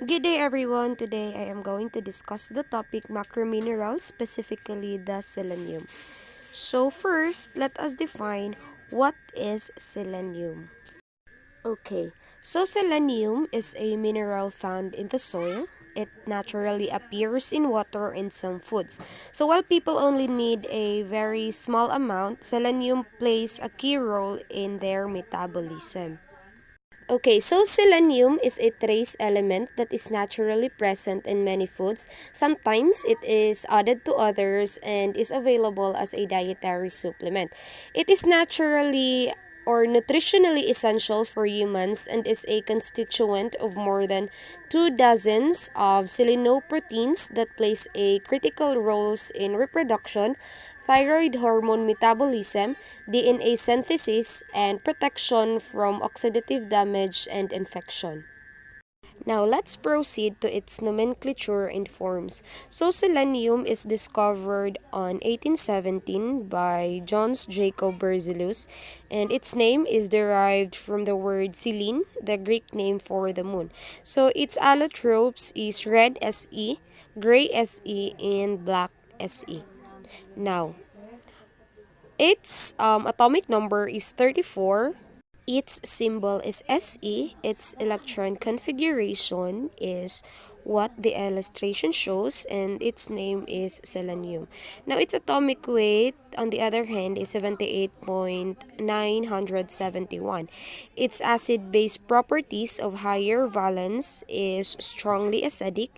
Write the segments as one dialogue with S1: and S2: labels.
S1: Good day everyone. Today I am going to discuss the topic macrominerals, specifically the selenium. So first, let us define what is selenium. Okay, so selenium is a mineral found in the soil. It naturally appears in water and some foods. So while people only need a very small amount, selenium plays a key role in their metabolism. Okay, so selenium is a trace element that is naturally present in many foods. Sometimes it is added to others and is available as a dietary supplement. It is naturally or nutritionally essential for humans and is a constituent of more than 2 dozens of selenoproteins that plays a critical roles in reproduction, thyroid hormone metabolism, DNA synthesis, and protection from oxidative damage and infection. Now, let's proceed to its nomenclature and forms. So, selenium is discovered on 1817 by John Jacob Berzelius, and its name is derived from the word selene, the Greek name for the moon. So, its allotropes is red Se, gray Se, and black Se. Now, its atomic number is 34. Its symbol is Se. Its electron configuration is what the illustration shows, and its name is selenium. Now, its atomic weight, on the other hand, is 78.971. Its acid-base properties of higher valence is strongly acidic.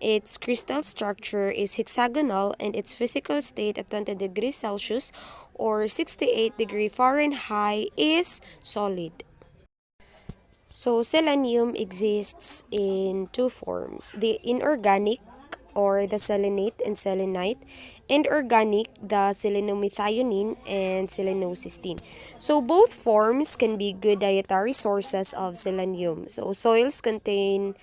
S1: Its crystal structure is hexagonal, and its physical state at 20 degrees Celsius or 68 degrees Fahrenheit is solid. So, selenium exists in two forms, the inorganic or the selenate and selenite, and organic, the selenomethionine and selenocysteine. So, both forms can be good dietary sources of selenium. So, soils containing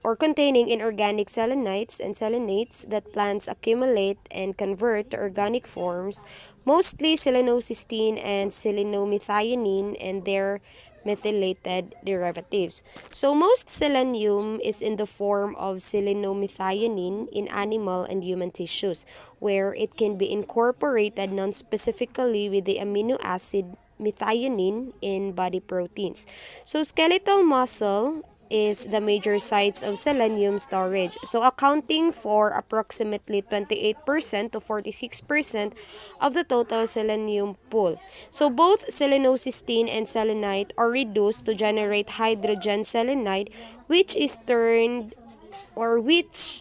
S1: inorganic selenites and selenates that plants accumulate and convert to organic forms, mostly selenocysteine and selenomethionine and their methylated derivatives. So most selenium is in the form of selenomethionine in animal and human tissues, where it can be incorporated non-specifically with the amino acid methionine in body proteins. So skeletal muscle is the major sites of selenium storage. So accounting for approximately 28% to 46% of the total selenium pool. So both selenocysteine and selenite are reduced to generate hydrogen selenide, which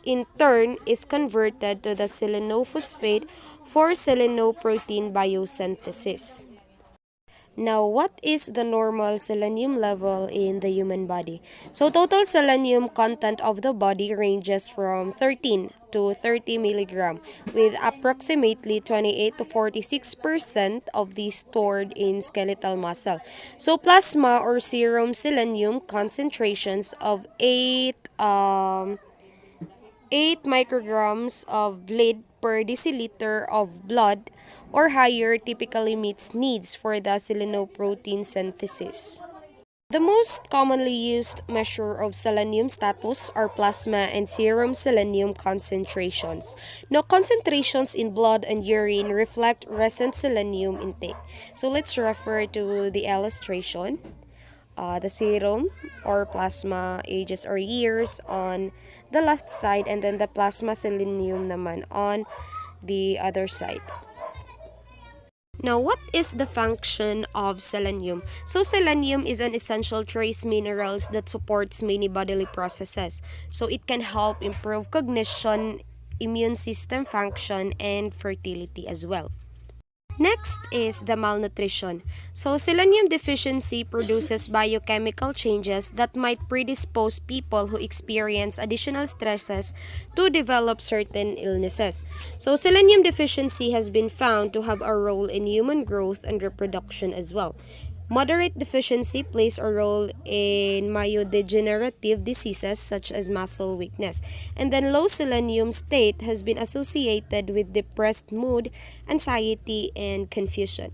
S1: in turn is converted to the selenophosphate for selenoprotein biosynthesis. Now, what is the normal selenium level in the human body? So, total selenium content of the body ranges from 13 to 30 milligram, with approximately 28 to 46% of these stored in skeletal muscle. So, plasma or serum selenium concentrations of 8 micrograms of lead per deciliter of blood or higher typically meets needs for the selenoprotein synthesis. The most commonly used measure of selenium status are plasma and serum selenium concentrations. Now, concentrations in blood and urine reflect recent selenium intake. So, let's refer to the illustration. The serum or plasma ages or years on the left side, and then the plasma selenium naman on the other side. Now, what is the function of selenium? So, selenium is an essential trace minerals that supports many bodily processes. So, it can help improve cognition, immune system function, and fertility as well. Next is the malnutrition. So, selenium deficiency produces biochemical changes that might predispose people who experience additional stresses to develop certain illnesses. So, selenium deficiency has been found to have a role in human growth and reproduction as well. Moderate deficiency plays a role in myodegenerative diseases such as muscle weakness. And then low selenium state has been associated with depressed mood, anxiety, and confusion.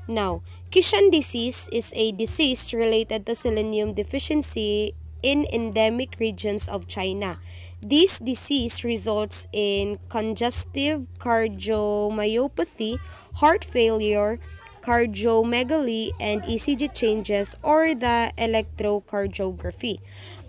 S1: Now, Kishan disease is a disease related to selenium deficiency in endemic regions of China. This disease results in congestive cardiomyopathy, heart failure, cardiomegaly, and ECG changes or the electrocardiography.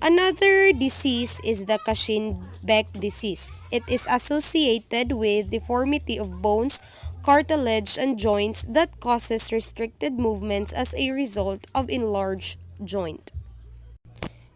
S1: Another disease is the Cachin-Beck disease. It is associated with deformity of bones, cartilage, and joints that causes restricted movements as a result of enlarged joint.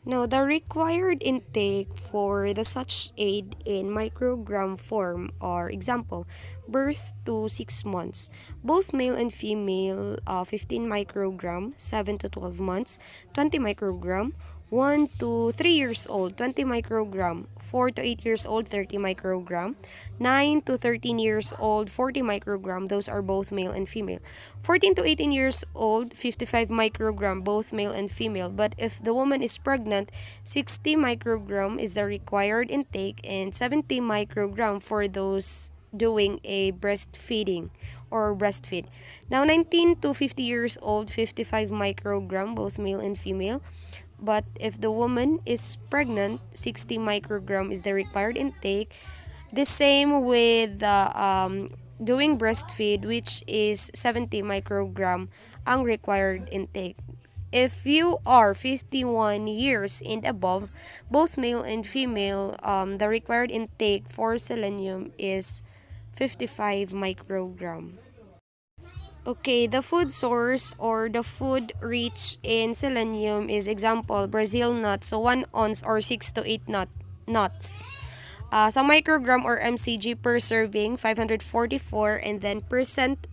S1: Now, the required intake for the such aid in microgram form are example, birth to 6 months. Both male and female, 15 microgram, 7 to 12 months, 20 microgram, 1 to 3 years old, 20 microgram, 4 to 8 years old, 30 microgram, 9 to 13 years old, 40 microgram, those are both male and female. 14 to 18 years old, 55 microgram, both male and female. But if the woman is pregnant, 60 microgram is the required intake and 70 microgram for those doing a breastfeeding or breastfeed. Now 19 to 50 years old, 55 microgram, both male and female. But if the woman is pregnant, 60 microgram is the required intake. The same with doing breastfeed, which is 70 microgram ang required intake. If you are 51 years and above, both male and female, the required intake for selenium is 55 microgram. Okay, the food source or the food rich in selenium is example Brazil nuts, so 1 ounce or 6 to 8 nuts. Sa microgram or mcg per serving 544, and then percent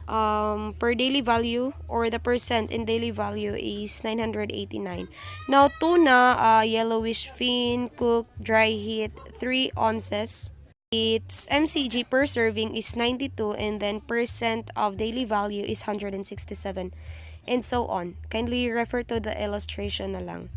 S1: per daily value or the percent in daily value is 989. Now tuna, yellowish fin, cooked, dry heat, 3 ounces. Its mcg per serving is 92, and then percent of daily value is 167, and so on. Kindly refer to the illustration na lang.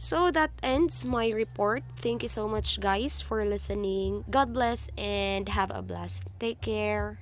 S1: So that ends my report. Thank you so much, guys, for listening. God bless and have a blast. Take care.